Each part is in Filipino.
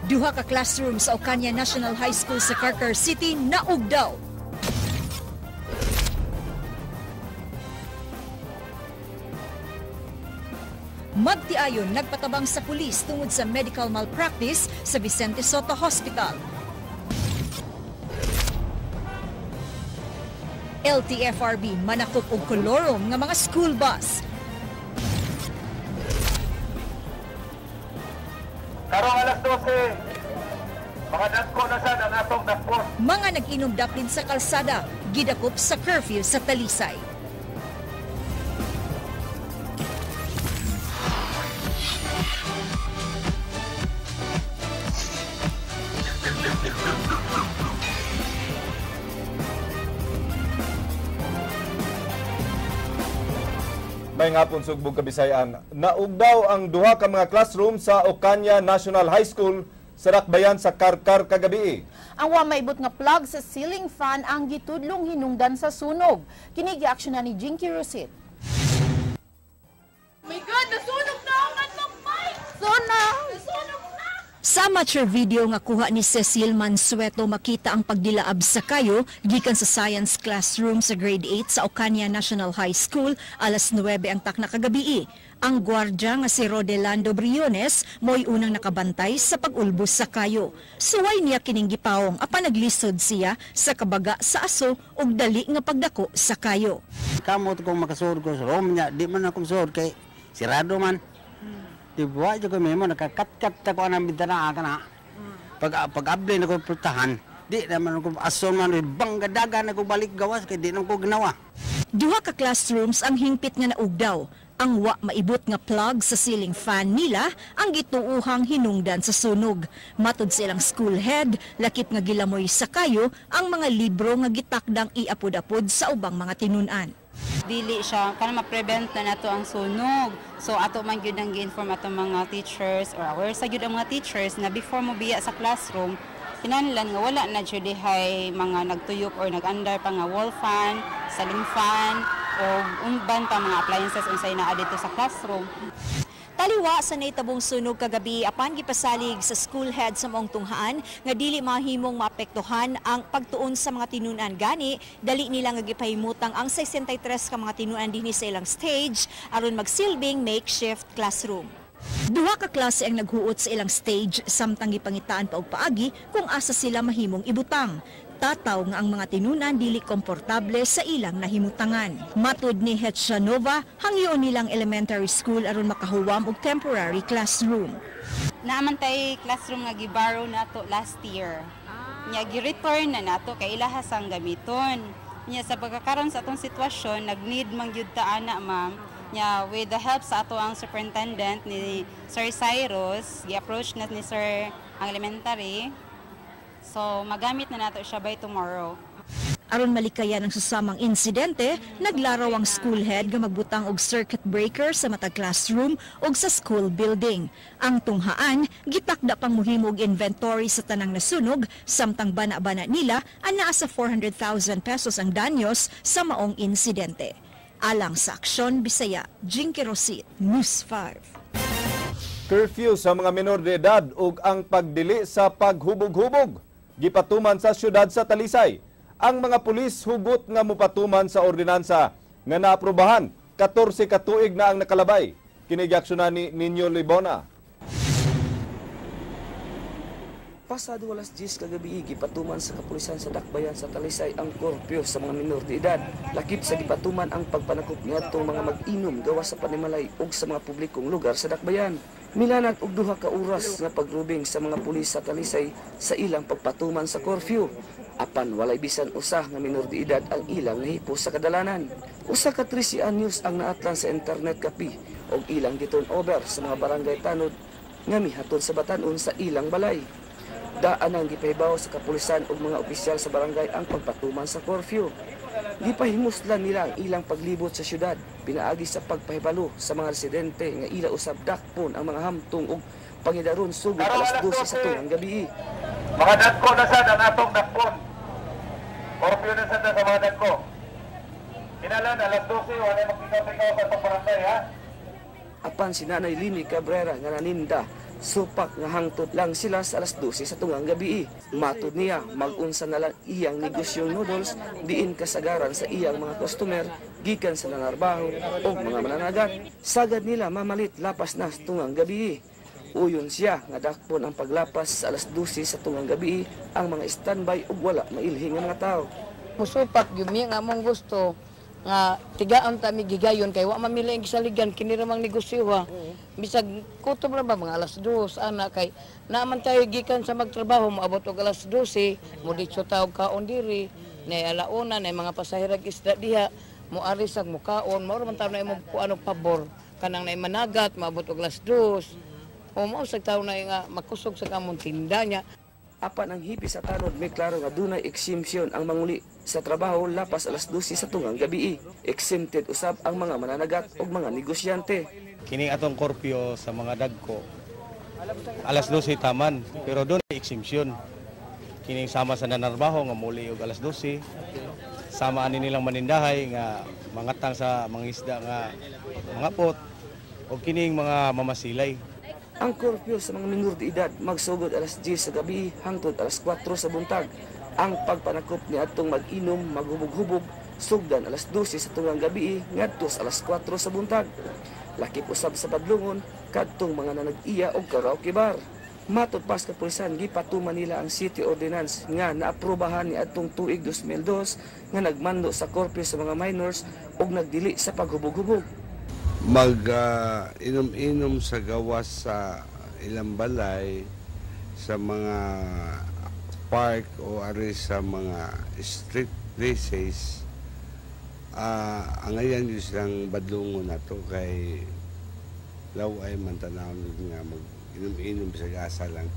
Duha ka classroom sa Ocaña National High School sa Carcar City naugdaw. Magtiayon nagpatabang sa pulis tungod sa medical malpractice sa Vicente Sotto Hospital. LTFRB manakop og kolorom nga mga school bus. Karong alas 12, mga dagko na sad ang atong dakpon. Mga nag-inom daplin sa kalsada, gidakop sa curfew sa Talisay. May ngapon sugbog kabisayan, naugdaw ang duha ka mga classroom sa Ocaña National High School sa Dakbayan sa Carcar kagabi. Ang wa maibot nga plug sa ceiling fan ang gitudlong hinungdan sa sunog. Kini gi-aksyon na ni Jinky Rosit. My God, nasunog na ang anak, Mike! Nasunog na! Sa amateur video nga kuha ni Cecil Mansueto makita ang pagdilaab sa kayo gikan sa science classroom sa grade 8 sa Ocaña National High School alas 9 ang takna kagabi. Ang gwardya nga si Rodelando Briones mo'y unang nakabantay sa pag-ulbos sa kayo. Suway niya kining gipawong apan naglisod siya sa kabaga sa aso ug dali nga pagdako sa kayo. Kamot kung makasuod ko sa room niya, di man akong suod kay sirado man. Diba, ko memo nakakat-kat ako ang bintana ka na. Pag-abli na ko putahan, di naman ako aso man, banggadaga na ko balik gawas kay di naman ko ginawa. Duha ka classrooms ang hingpit nga naugdaw. Ang wa maibot nga plug sa ceiling fan nila ang gituuhang hinungdan sa sunog. Matod sa ilang school head, lakip nga gilamoy sa kayo ang mga libro nga gitakdang iapod-apod sa ubang mga tinunan. Dili siya para ma-prevent na nato ang sunog. So ato man gyud ang gi-inform ato mga teachers or aware sa gyud ang mga teachers na before mo biya sa classroom, kinahanglan nga wala na jud dihay mga nagtuyok or nag-andar pa nga wall fan, ceiling fan o umban pa mga appliances unsay naa dito sa classroom. Taliwa sa naitabong sunog kagabi apan gipasalig sa school head sa maong tunghaan nga dili mahimong maapektuhan ang pagtuon sa mga tinunan gani dali nila nga gipahimutang ang 63 ka mga tinunan dinhi sa ilang stage aron magsilbing makeshift classroom. Duha ka klase ang naghuot sa ilang stage samtang gipangitaan pa og paagi kung asa sila mahimong ibutang. Tataw nga ang mga tinunan dili komportable sa ilang nahimutangan. Matud ni Hetchanova, hangyoon nilang elementary school aron makahuwam og temporary classroom. Naaman tay classroom nga giborrow nato last year. Nya gi-return na nato kay ilahas ang gamiton. Nya sa pagkakaroon sa atong sitwasyon, nag-need man gyud ta ana, ma'am. Nya with the help sa ato ang superintendent ni Sir Cyrus, gi-approach na ni Sir ang elementary. So, magamit na nato siya by tomorrow. Aron malikayan ang susamang insidente, naglaraw ang school head nga magbutang og circuit breaker sa matag classroom ug sa school building. Ang tunghaan, gitakda pang muhimo og inventory sa tanang nasunog, samtang bana-bana nila anaa sa 400,000 pesos ang danyos sa maong insidente. Alang sa Aksyon Bisaya, Jinky Rosit, News 5. Curfew sa mga menor de edad ug ang pagdili sa paghubog-hubog gipatuman sa syudad sa Talisay. Ang mga pulis hugot nga mupatuman sa ordinansa nga naaprubahan 14 ka tuig na ang nakalabay. Kinigiaksyonan ni Nino Libona. Pasado alas 10 kagabi, gipatuman sa kapulisan sa Dakbayan sa Talisay ang korpyo sa mga minor de edad. Lakip sa gipatuman ang pagpanakop ngadtong mga mag-inom gawas sa panimalay ug sa mga publikong lugar sa Dakbayan. Milanag og duha ka oras nga pagrubing sa mga pulis sa Talisay sa ilang pagpatuman sa curfew. Apan walay bisan usa nga minor de edad ang ilang nahipos sa kadalanan. Usa ka 13 anyos ang naatlan sa internet kapi og ilang giturn over sa mga barangay tanod nga mihatod sa batan-on sa ilang balay. Daan ang gipahibaw sa kapulisan ug mga opisyal sa barangay ang pagpatuman sa curfew. Gipahimuslan nila ang ilang paglibot sa syudad, pinaagi sa pagpahibalo sa mga residente nga ila usab dakpon ang mga hamtong ug pangidaron sugod alas 12 sa tungang gabi. Mga dagko na sad ang atong dakpon. Curfew na sad sa mga dagko. Kinalan alas 12 wala magpikaw-pikaw sa barangay, ha? Apan si Nanay Lini Cabrera nga naninda Supak nga hangtod lang sila sa alas 12 sa tungang gabi. Matod niya, mag-unsa na lang iyang negosyong noodles diin kasagaran sa iyang mga customer gikan sa nanarbaho o mga mananagat. Sagad nila mamalit lapas na sa tungang gabi. Uyon siya nga dakpon ang paglapas sa alas 12 sa tungang gabi ang mga standby ug wala mailhing nga mga tao. Musupak yumi nga mong gusto nga tigaan ta mi gigayon kay wa mamili ang gisaligan kini ramang negosyo ha. Bisag kutob ra ba mga alas 2 ana kay naaman tayo gikan sa magtrabaho moabot og alas 12 mo ditso taog kaon diri nay alauna nay mga pasahero isda diha mo arisag mo kaon mao man taw na imo kuano pabor kanang nay managat moabot og alas 2 o mao sa taw na nga makusog sa kamong tinda niya. Apan ang hipi sa tanod may klaro nga dunay exemption ang manguli sa trabaho lapas alas 12 sa tungang gabi. Exempted usab ang mga mananagat ug mga negosyante. Kini atong korpyo sa mga dagko alas 12 taman pero doon ay exemption. Kini sama sa nanarbaho nga muli og alas 12. Sama ani nilang manindahay nga mangatang sa mga isda nga mga pot o kining mga mamasilay. Ang curfew sa mga minor de edad magsugod alas 10 sa gabi hangtod alas 4 sa buntag. Ang pagpanakop ni atong mag-inom, maghubog-hubog, sugdan alas 12 sa tungang gabi ngadto sa alas 4 sa buntag. Lakip usab sa padlungon kadtong mga nanag-iya og karaoke bar. Matod pas kapulisan gipatuman nila ang city ordinance nga naaprubahan ni atong tuig 2002 nga nagmando sa curfew sa mga minors ug nagdili sa paghubog-hubog. Inom-inom sa gawas sa ilang balay, sa mga park o ari sa mga street places. Ang ayan yung silang badlungon na to kay laway man tanawon nga mag-inom-inom sa gasa lang.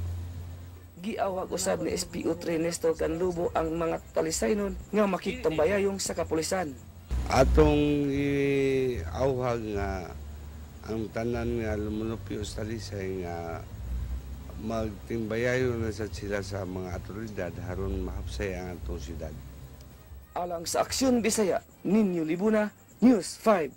Giawag usab ni SPO3 Nestor Canlubo ang mga talisaynon nga makigtambayayong sa kapulisan. Atong iawhag nga ang tanan nga lumunupyo sa talisay nga magtimbayayon na sa sila sa mga otoridad haron mahapsay ang atong syudad. Alang sa Aksyon Bisaya, Ninyo Libuna, News 5.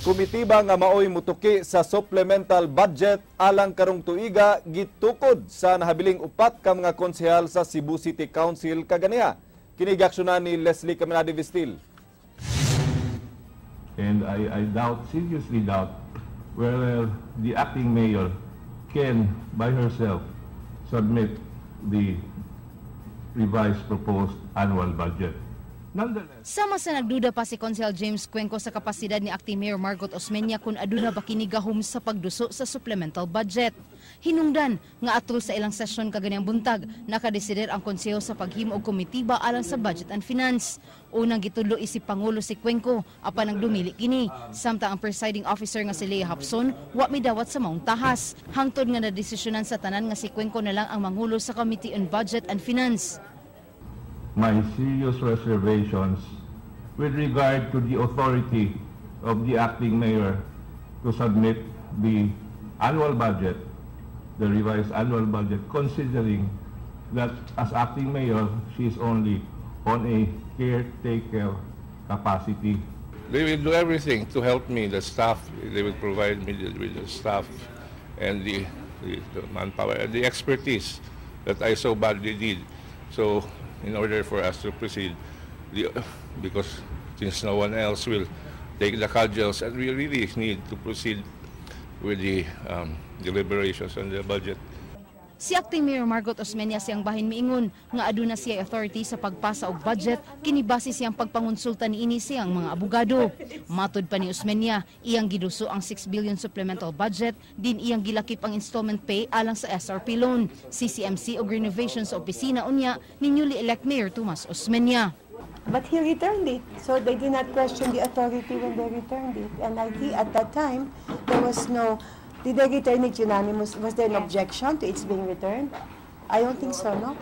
Kumitiba nga maoy mutuki sa supplemental budget alang karong tuiga gitukod sa nahabiling upat ka mga konsehal sa Cebu City Council kaganiha. Kini giaksyonan ni Leslie Caminade Vistil. And I seriously doubt whether the acting mayor can by herself submit the revised proposed annual budget. Sama sa nagduda pa si Konsehal James Cuenco sa kapasidad ni Acting Mayor Margot Osmeña kung aduna ba kini gahom sa pagduso sa supplemental budget. Hinungdan nga atol sa ilang sesyon kaganiang buntag, nakadesider ang konseho sa paghimo og komitiba alang sa budget and finance. Unang gitudlo isip Pangulo si Cuenco apan ang dumili kini, samtang ang presiding officer nga si Lea Hapson wa midawat sa maong tahas. Hangtod nga nadesisyonan sa tanan nga si Cuenco na lang ang mangulo sa Committee on Budget and Finance. My serious reservations with regard to the authority of the acting mayor to submit the annual budget, the revised annual budget, considering that as acting mayor, she is only on a caretaker capacity. They will do everything to help me, the staff, they will provide me with the staff and the manpower and the expertise that I so badly need. So, in order for us to proceed, because since no one else will take the cudgels, and we really need to proceed with the deliberations on the budget. Si Acting Mayor Margot Osmeña siyang bahin miingon nga aduna siya authority sa pagpasa og budget kini base siyang pagpangonsulta niini siyang mga abogado. Matud pa ni Osmeña, iyang giduso ang 6 billion supplemental budget din iyang gilakip ang installment pay alang sa SRP loan, CCMC og renovation sa opisina unya ni newly elect Mayor Tomas Osmeña. But he returned it, so they did not question the authority when they returned it. And I think at that time, there was no, did they return it unanimous? Was there an objection to its being returned? I don't think so, no?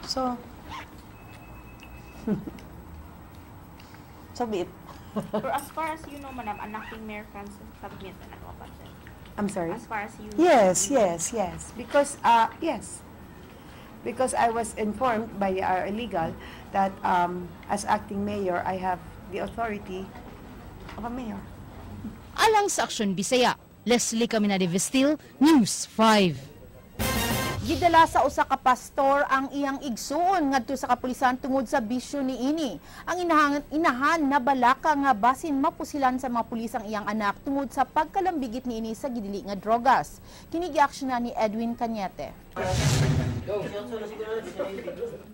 So, so be it. Or as far as you know, Madam, an acting mayor can submit an annual budget. I'm sorry? As far as you know. Yes. Because, yes. Because I was informed by our legal that as acting mayor, I have the authority of a mayor. Alang sa Aksyon Bisaya, Leslie Caminade Vestil, News 5. Gidala sa usa ka pastor ang iyang igsuon ngadto sa kapulisan tungod sa bisyo niini. Ang inahan na balaka nga basin mapusilan sa mga pulis ang iyang anak tungod sa pagkalambigit niini sa gidili nga drogas. Kini giaksyonan ni Edwin Cañete.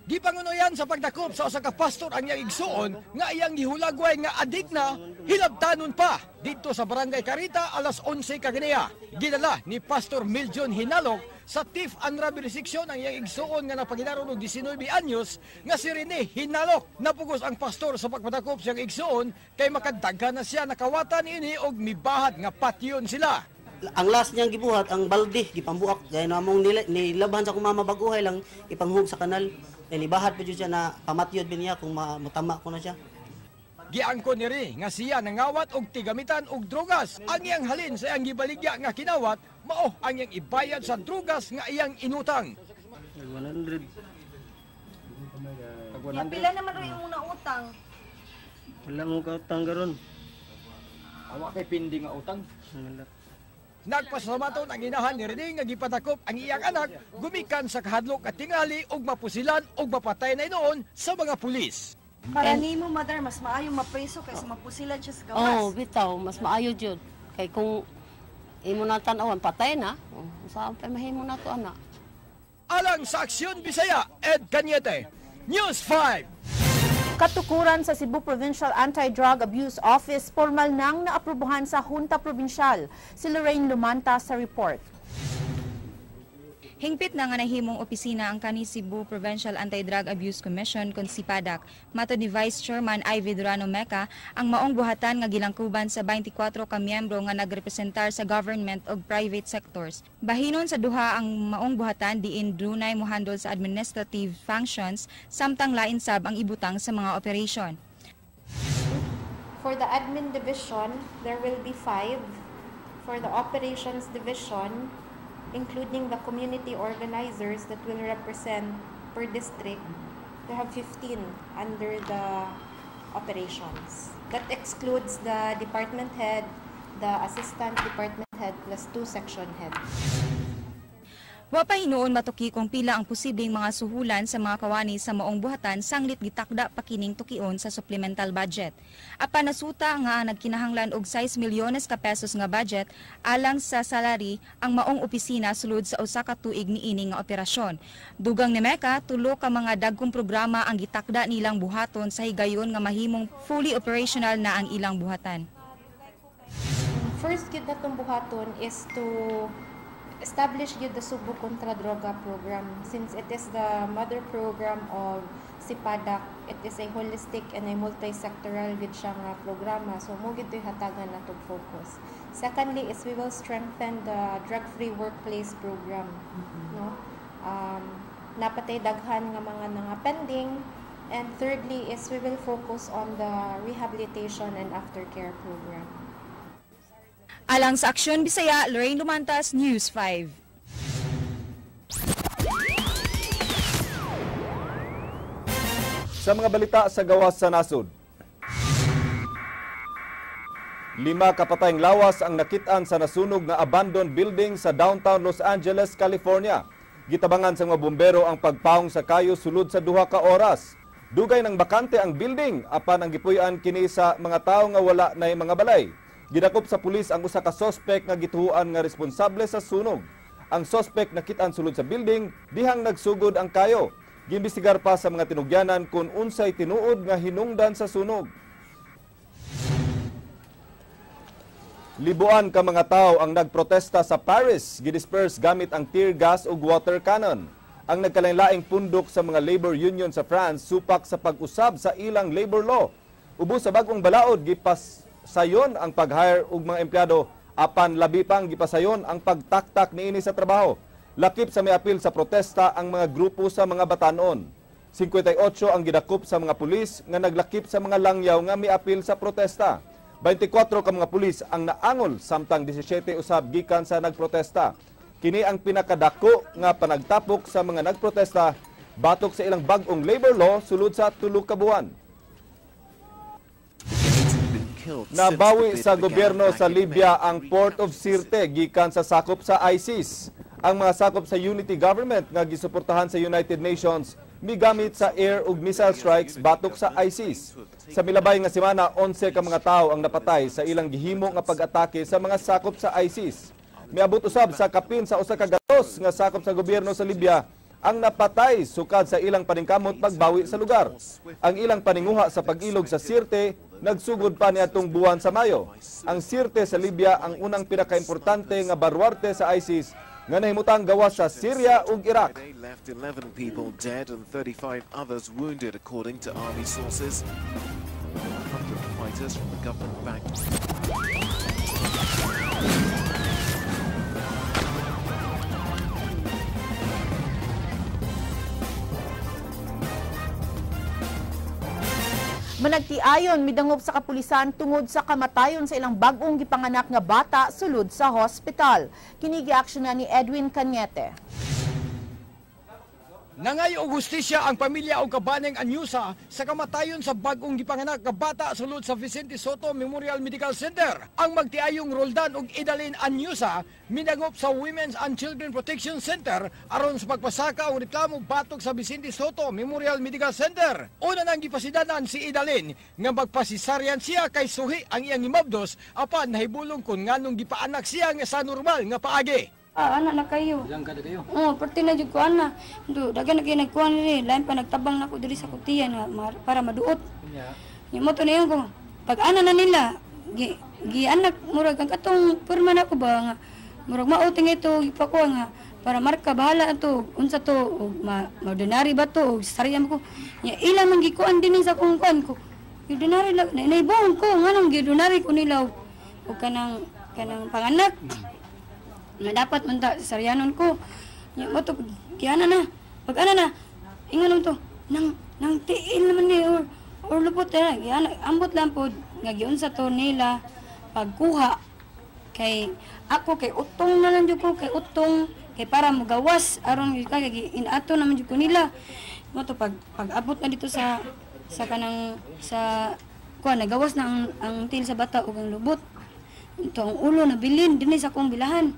Gipangunoyan sa pagdakop sa usa ka pastor ang iyang igsuon nga iyang gihulagway nga adik na hilabtanon pa dito sa Barangay Carita alas 11 kaganeya. Gidala ni Pastor Miljon Hinalok sa Thief and Robbery Section ang iyang igsuon nga napaginaron og 19 anyos nga si Rene Hinalok. Napugos ang pastor sa pagpadakop sa iyang igsuon kay makadaghan na siya nakawatan ini og mibahad nga patyon sila. Ang last niyang gibuhat ang balde gipambuak gaya namong nilabahan sa kumama baguhay lang ipanghug sa kanal nibahat pa jud siya na pamatyod niya kung matama ko na siya. Giangkon ni Re nga siya nangawat og tigamitan og drogas. Ang iyang halin sa iyang gibaligya nga kinawat mao ang iyang ibayad sa drogas nga iyang inutang. 100. Pila naman ro yung una utang? Wala mo ka utang karon. Awa kay pindi nga utang. Nagpasamaton ang inahan ni Rene nga gipatakop ang iyang anak gumikan sa kahadlok at tingali og mapusilan og mapatay na inoon sa mga pulis. Para nimo mother mas maayo mapreso kaysa mapusilan siya sa gawas. Oh, bitaw mas maayo jud kay kung imo na tan-awan patay na. Saan pa mahimo na to ana. Alang sa Aksyon Bisaya, Ed Cañete, News 5. Katukuran sa Cebu Provincial Anti-Drug Abuse Office, formal nang naaprubuhan sa Junta Provincial. Si Lorraine Lumanta sa report. Hingpit na nga nahimong opisina ang kani Cebu Provincial Anti-Drug Abuse Commission kon si PADAC. Matod ni Vice Chairman Ivy Durano Meca, ang maong buhatan nga gilangkuban sa 24 ka miyembro nga nagrepresentar sa government ug private sectors. Bahinon sa duha ang maong buhatan diin dunay mohandol sa administrative functions samtang lain sab ang ibutang sa mga operation. For the admin division, there will be 5. For the operations division, including the community organizers that will represent per district, we have 15 under the operations. That excludes the department head, the assistant department head, plus 2 section heads. Wa pa hinuon matuki kung pila ang posibleng mga suhulan sa mga kawani sa maong buhatan sanglit gitakda pa kining tukion sa supplemental budget. Apan nasuta nga nagkinahanglan og 6 milyones ka pesos nga budget alang sa salary ang maong opisina sulod sa usa ka tuig niini nga operasyon. Dugang ni Meca, tulo ka mga dagkong programa ang gitakda nilang buhaton sa higayon nga mahimong fully operational na ang ilang buhatan. First gid natong buhaton is to establish the Subo Kontra Droga program. Since it is the mother program of SIPADAC, it is a holistic and a multi-sectoral gid siya nga programa. So mo gid hatagan natong focus. Secondly is we will strengthen the drug-free workplace program. No? Napatay daghan nga mga pending. And thirdly is we will focus on the rehabilitation and aftercare program. Alang sa Aksyon Bisaya, Lorraine Lumantas, News 5. Sa mga balita sa gawas sa nasod. 5 kapatayng lawas ang nakitaan sa nasunog na abandoned building sa downtown Los Angeles, California. Gitabangan sa mga bumbero ang pagpahong sa kayo sulod sa 2 ka oras. Dugay ng bakante ang building apan ang gipuy-an kini sa mga tawo nga wala nay mga balay. Gidakop sa pulis ang usa ka suspect nga gituhuan nga responsable sa sunog. Ang suspect nakit-an sulod sa building dihang nagsugod ang kayo. Giimbestigar pa sa mga tinugyanan kung unsay tinuod nga hinungdan sa sunog. Libuan ka mga tao ang nagprotesta sa Paris, gidisperse gamit ang tear gas ug water cannon. Ang nagkalain-laing pundok sa mga labor union sa France supak sa pag-usab sa ilang labor law. Ubos sa bagong balaod gipasayon ang pag-hire og mga empleyado apan labi pang gipasayon ang pagtaktak niini sa trabaho. Lakip sa miapil sa protesta ang mga grupo sa mga batanon. 58 ang gidakop sa mga pulis nga naglakip sa mga langyaw nga miapil sa protesta. 24 ka mga pulis ang naangol samtang 17 usab gikan sa nagprotesta. Kini ang pinakadako nga panagtapok sa mga nagprotesta batok sa ilang bag-ong labor law sulod sa 3 ka buwan. Nabawi sa gobyerno sa Libya ang Port of Sirte gikan sa sakop sa ISIS. Ang mga sakop sa unity government nga gisuportahan sa United Nations migamit sa air ug missile strikes batok sa ISIS. Sa milabay nga semana, 11 ka mga tawo ang napatay sa ilang gihimo nga pag-atake sa mga sakop sa ISIS. Miabot usab sa kapin sa usa ka gatos nga sakop sa gobyerno sa Libya ang napatay sukad sa ilang paningkamot pagbawi sa lugar. Ang ilang paninguha sa pag-ilog sa Sirte nagsugod pa niadtong buwan sa Mayo. Ang Sirte sa Libya ang unang pinakaimportante nga baluarte sa ISIS nga nahimutang gawas sa Syria ug Iraq. They left 11 people dead and 35 others wounded, according to army sources. 100 fighters from the government-backed. Managtiayon midangop sa kapulisan tungod sa kamatayon sa ilang bag-ong gipanganak nga bata sulod sa hospital. Kini gi-aksyon na ni Edwin Cañete. Nangayo og hustisya ang pamilya og kabaneng Anyusa sa kamatayon sa bag-ong gipanganak nga bata sulod sa Vicente Soto Memorial Medical Center. Ang magtiayong Roldan ug Idalin Anyusa minangop sa Women's and Children Protection Center aron sa pagpasaka og reklamo batok sa Vicente Soto Memorial Medical Center. Una nang gipasidanan si Idalin nga magpasisaryan siya kay suhi ang iyang gimabdos apan nahibulong kun nganong gipaanak siya nga sa normal nga paagi. Anak na kayo. Ilang kada kayo? Perti na jud ko ana. Dagan na kayo nagkuhan rin. Lain pa nagtabang na ko diri sa kutiyan para maduot. Yung moto na yun ko. Pag ana na nila, anak murag ang katong perma na ko ba nga. Murag mauting ito, ipakuha nga. Para marka, bahala ito. Unsa to, maordinary ba to, sariyam ko. Ilang man gikuan din sa kung kuan ko. Ordinary lang, naibawon ko. Nga nang ordinary ko nila. O kanang panganak. Nga dapat man ta saryanon ko. Nya mo to kaya na. Pag ana na, ingon to. Nang tiil naman ni or lupot na. Kaya ambot lang po nga giunsa to nila pagkuha kay ako kay utong na lang jud ko kay utong kay para magawas aron kay inato naman jud ko nila. Mo to pag abot na dito sa kanang sa kuan nagawas na ang til sa bata ug ang lubot. Ito ang ulo na bilin dinhi sa kong bilahan.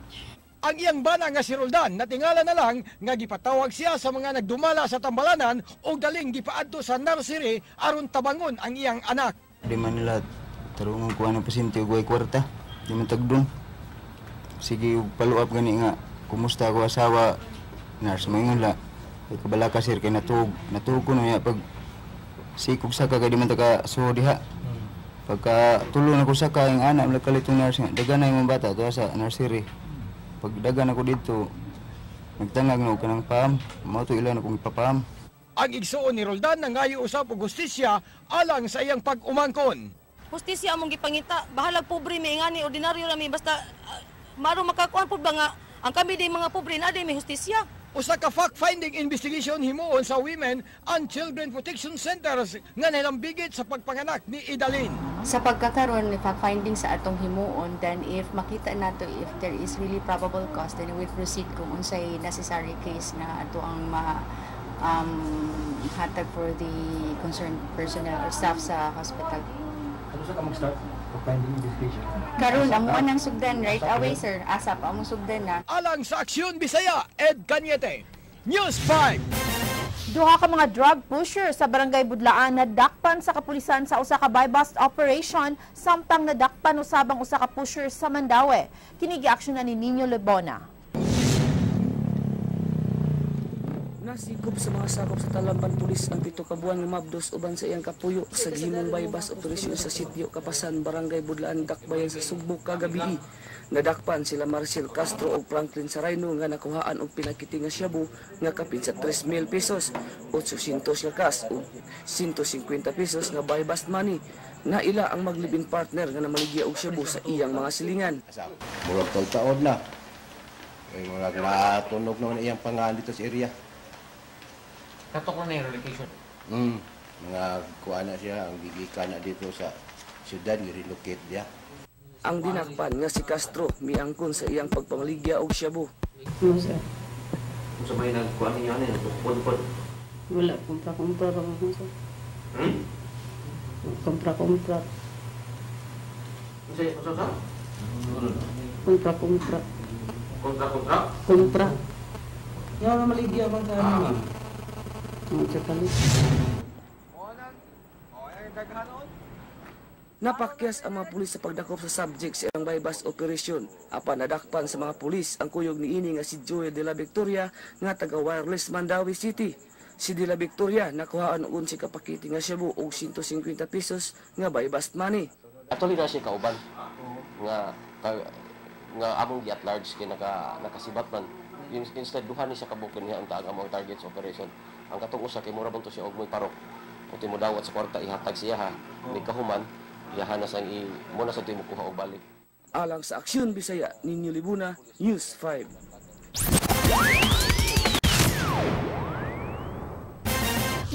Ang iyang bana nga si Roldan natingala na lang nga gipatawag siya sa mga nagdumala sa tambalanan o daling gipaadto sa nursery aron tabangon ang iyang anak. Di man nila tarungan ko ang pasyente ug way kwarta. Di man tagdong. Sige follow up gani nga kumusta ko asawa nurse moingon la. Kay kabalaka sir kay natug ko na pag sikog sa kagay di man taga so diha. Pagka tulong ako sa kaing anak nagkalitong nurse nga dagan na yung bata to sa nursery. Pag dagan ako dito, nagtangag na ako ng pam, mao to ilan akong ipapam. Ang igsuon ni Roldan na ngayo usab og hustisya alang sa iyang pag-umangkon. Hustisya among gipangita, bahalag pobre may ingani ordinaryo lami basta maro makakuan pud ba nga ang kami di mga pobre na di may hustisya. Usa ka fact-finding investigation himuon sa Women and Children Protection Centers nga nilambigit sa pagpanganak ni Idalin. Sa pagkakaroon ng fact-finding sa atong himuon, then if makita nato if there is really probable cause, then we will proceed kung unsay necessary case na ato ang hatag for the concerned personnel or staff sa hospital. Ano sa ka mag-start? Fact-finding investigation? Karon amo nang sugdan right away sir. Asap amo sugdan na. Alang sa Aksyon Bisaya, Ed Cañete, News 5. Duha ka mga drug pusher sa Barangay Budlaan nadakpan sa kapulisan sa usa ka buy-bust operation samtang nadakpan usabang usa ka pusher sa Mandaue. Kini gi-aksyon na ni Nino Lebona. Nasikop sa mga sakop sa Talamban Pulis ang 7 ka buwan nga mabdos uban sa iyang kapuyo sa gihimong buy-bust operasyon sa sitio Kapasan, Barangay Budlaan, Dakbayan sa Sugbok kagabi. Nadakpan sila Marcel Castro o Franklin Sarayno nga nakuhaan og pinakiti nga shabu nga kapin sa 3,000 pesos, 800 ka cash o 150 pesos nga buy-bust money. Naila ang maglibing partner nga namaligya og shabu sa iyang mga silingan. Murag taon na. Murag natunog naman iyang pangalan dito sa area. Katok na yung relocation? Mga kuha na siya, ang gigika na dito sa syudad, i-relocate niya. Ang dinakpan nga si Castro, miangkon sa iyang pagpamaligya og shabu. Ano sir? Kung sa may nagkuha niya ano yun, pupon-pon? Wala, kumpra-kumpra. Kumpra-kumpra. Kontra. Kontra. Yan na maligya bang sa amin. Napakyas ang mga pulis sa pagdakop sa subject sa ilang bypass operation. Apan nadakpan sa mga pulis ang kuyog niini nga si Joey de la Victoria nga taga Wireless Mandawi City. Si de la Victoria nakuhaan og si kapakiti nga Cebu og 150 pesos nga bypass money. Actually na siya kauban nga among gi at large kay nakasibat man. Instead duhan ni siya kabukin niya ang taang among targets operation. Ang katong usa kay mura bunto siya og moy parok. Uti mo dawat sa kwarta ihatag siya ha. Ni kahuman yahan na sang muna sa timo kuha og balik. Alang sa Aksyon Bisaya Ninyo Libuna, News 5.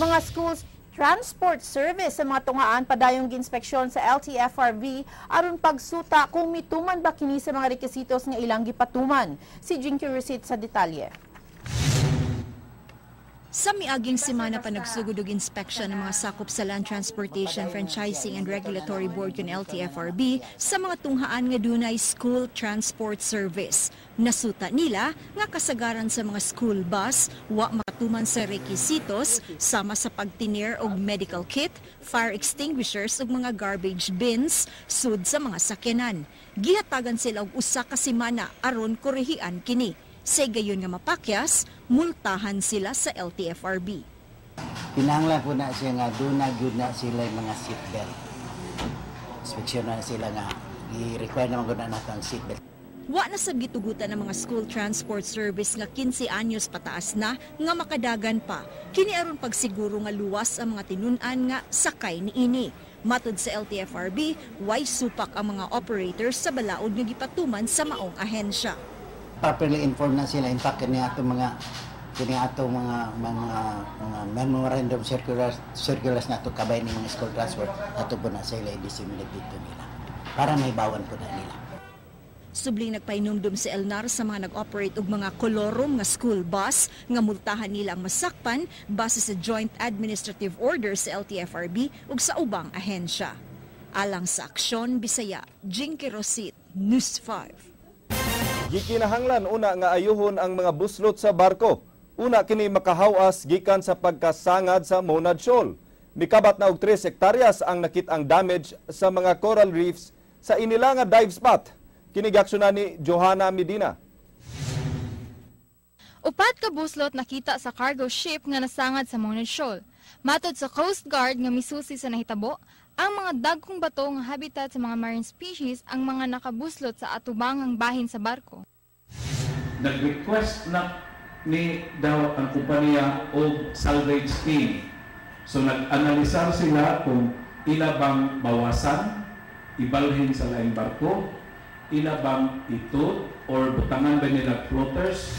Mga schools transport service sa mga tungaan padayong ginspeksyon sa LTFRB aron pagsuta kung mituman ba kini sa mga requisitos nga ilang gipatuman. Si Jinky Rusit sa detalye. Sa miaging semana pa nagsugod og inspeksyon ng mga sakop sa Land Transportation Franchising and Regulatory Board kun LTFRB sa mga tunghaan nga dunay school transport service. Nasuta nila nga kasagaran sa mga school bus wa matuman sa requisitos sama sa pagtinir og medical kit, fire extinguishers ug mga garbage bins sud sa mga sakyanan. Gihatagan sila og usa ka semana aron korehian kini. Sa gayon nga mapakyas, multahan sila sa LTFRB. Pinanglan po na siya nga doon na good na sila yung mga seatbelt. Inspeksyon na sila nga i-require naman ko na natang seatbelt. Wa na sab gitugutan ng mga school transport service nga 15 anyos pataas na nga makadagan pa. Kini aron pagsiguro nga luwas ang mga tinun-an nga sakay niini. Matud sa LTFRB, way supak ang mga operators sa balaod nga gipatuman sa maong ahensya. Properly informed na sila. In fact, kini ato mga memorandum circulars na ito kabay ng mga school transport ato po na sila i-disseminate dito nila para may bawan po na nila. Subling nagpainumdum si Elnar sa mga nag-operate og mga kolorom nga school bus nga multahan nila ang masakpan base sa Joint Administrative Order sa LTFRB ug sa ubang ahensya. Alang sa Aksyon Bisaya, Jinky Rosit, News 5. Gikinahanglan una nga ayuhon ang mga buslot sa barko. Una kini makahawas gikan sa pagkasangad sa Monad Shoal. Mikabat na og 3 hektaryas ang nakit-ang damage sa mga coral reefs sa inila nga dive spot. Kini giaksyonan ni Johanna Medina. Upat ka buslot nakita sa cargo ship nga nasangad sa Monad Shoal. Matod sa Coast Guard nga misusi sa nahitabo, ang mga dagkong bato nga habitat sa mga marine species ang mga nakabuslot sa atubangang bahin sa barko. Nag-request na ni daw ang kumpanya o salvage team. So nag-analisar sila kung ila bang bawasan, ibalhin sa laing barko, ila bang ito, or butangan ba nila floaters.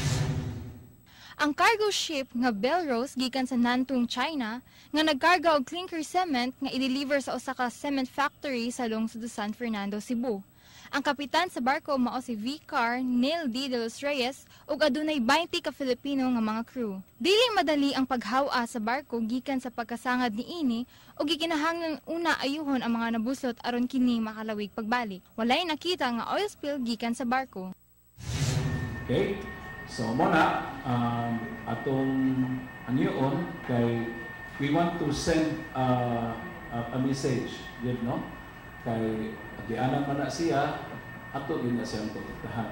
Ang cargo ship nga Belrose gikan sa Nantong, China, nga nagkarga og clinker cement nga i-deliver sa usa ka cement factory sa lungsod sa San Fernando, Cebu. Ang kapitan sa barko mao si Vicar Neil D. de los Reyes ug adunay 20 ka Filipino nga mga crew. Dili madali ang paghawa sa barko gikan sa pagkasangad niini ug gikinahanglan una ayuhon ang mga nabuslot aron kini makalawig pagbalik. Walay nakita nga oil spill gikan sa barko. Okay? So muna atong anyon kay we want to send a message, you know, kay dianan man na siya ato din na siyang protektahan.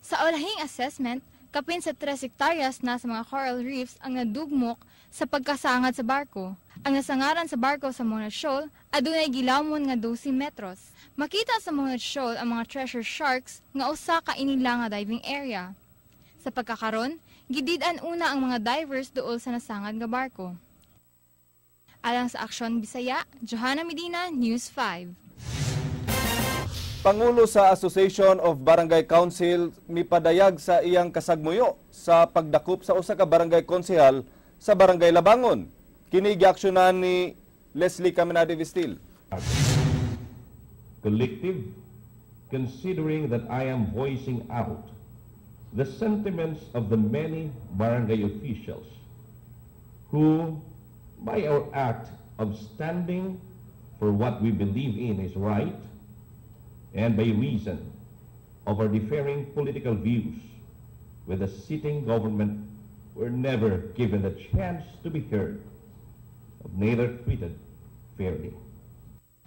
Sa ulahing assessment, kapin sa 3 hektaryas na sa mga coral reefs ang nadugmok sa pagkasangad sa barko. Ang nasangaran sa barko sa Monad Shoal adunay gilawmon nga 12 metros. Makita sa Monad Shoal ang mga treasure sharks nga usa ka inila nga diving area. Sa pagkakaron, gidid-an una ang mga divers duol sa nasangad nga barko. Alang sa Aksyon Bisaya, Johanna Medina, News 5. Pangulo sa Association of Barangay Council mipadayag sa iyang kasagmuyo sa pagdakop sa usa ka barangay konsehal sa Barangay Labangon. Kini giaksyonan ni Leslie Caminade Vistil. Collective, considering that I am voicing out the sentiments of the many barangay officials who, by our act of standing for what we believe in is right, and by reason of our differing political views with the sitting government, were never given the chance to be heard, of neither treated fairly.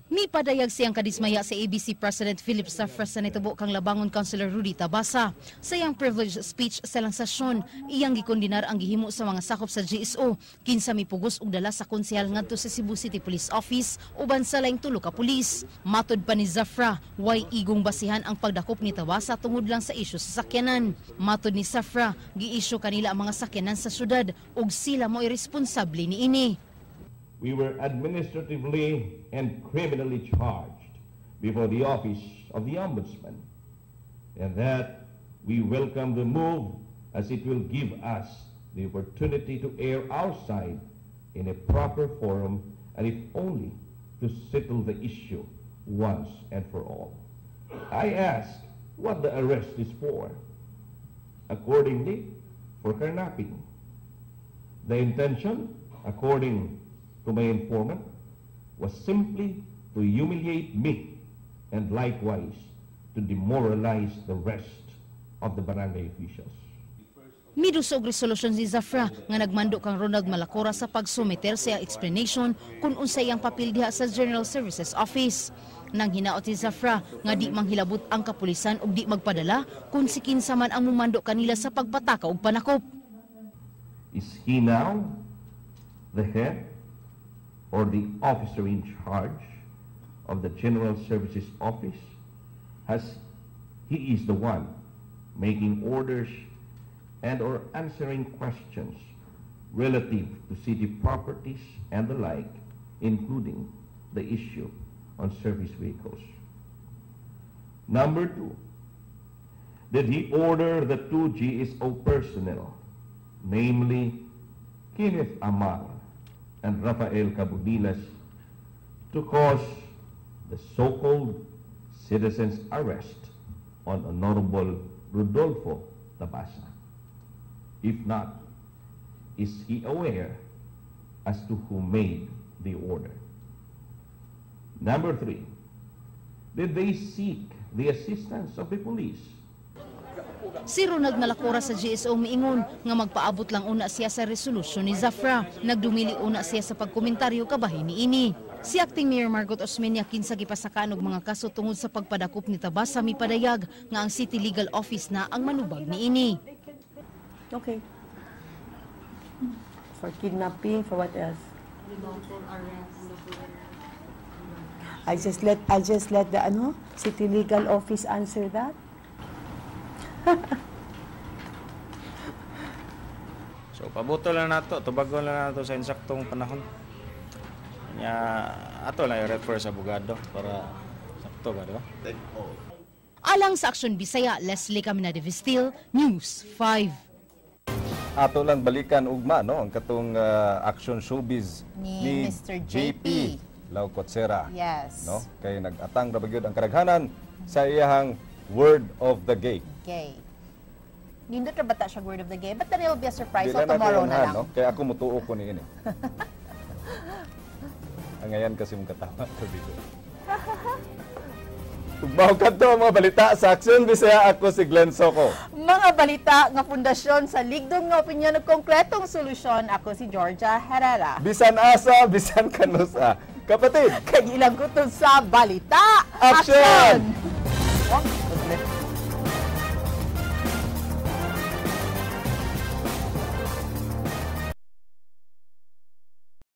Mipadayag siyang kadismaya sa ABC President Philip Zafra sa nitubo kang Labangon Councilor Rudy Tabasa. Sa iyang privileged speech sa lansasyon, iyang gikondinar ang gihimo sa mga sakop sa GSO, kinsa mipugos og dala sa konsehal ngadto sa Cebu City Police Office uban sa laing tulo ka pulis. Matod pa ni Zafra, way igong basihan ang pagdakop ni Tabasa tungod lang sa isyu sa sakyanan. Matod ni Zafra, gi-isyu kanila ang mga sakyanan sa syudad ug sila mo'y responsable niini. We were administratively and criminally charged before the office of the Ombudsman, and that we welcome the move as it will give us the opportunity to air our side in a proper forum, and if only to settle the issue once and for all. I ask what the arrest is for. Accordingly, for carnapping. The intention, according to my informant, was simply to humiliate me and likewise to demoralize the rest of the barangay officials. Midusog resolusyon si Zafra nga nagmando kang Ronald Malacora sa pagsumeter sa explanation kung unsay ang papel diha sa General Services Office. Nang hinaot si Zafra nga di manghilabot ang kapulisan ug di magpadala kung si kinsa man ang mumando kanila sa pagpataka ug panakop. Is he now the head or the officer in charge of the General Services Office? He is the one making orders and or answering questions relative to city properties and the like, including the issue on service vehicles. Number 2, did he order the 2 GSO personnel, namely Kenneth Amar and Rafael Cabudilas, to cause the so-called citizen's arrest on Honorable Rodolfo Tabasa? If not, is he aware as to who made the order? Number 3, did they seek the assistance of the police? Si Ronald Malacora sa GSO miingon nga magpaabot lang una siya sa resolusyon ni Zafra. Nagdumili una siya sa pagkomentaryo kabahin niini. Si Acting Mayor Margot Osmeña kinsa gipasakaan og mga kaso tungod sa pagpadakop ni Tabasa mipadayag nga ang City Legal Office na ang manubag niini. Okay. For kidnapping, for what else? I'll just let the City Legal Office answer that. So pabuto lang nato, tubagon lang nato sa insaktong panahon. Nya ato lang i-refer sa abogado para sakto ba, di ba? Alang sa Aksyon Bisaya, Leslie Camina de Vistil, News 5. Ato lang balikan ugma no ang katong action showbiz ni Mr. JP Laucotsera. Yes. No? Kay nag-atang ra bagyod ang kadaghanan sa iyahang Word of the Gay. Gay. Nindot ra bata siya Word of the Gay, but then it'll be a surprise so tomorrow na lang. No? Kaya ako mutuo ko ni ini. Ang ngayon kasi mong katawa ko dito. Ugbaw ka to mga balita sa Aksyon Bisaya, ako si Glenn Soco. Mga balita nga pundasyon sa ligdom nga opinyon ng konkretong solusyon, ako si Georgia Herrera. Bisan asa, bisan kanusa. Kapatid, kagilang ko to sa balita. Aksyon! Aksyon!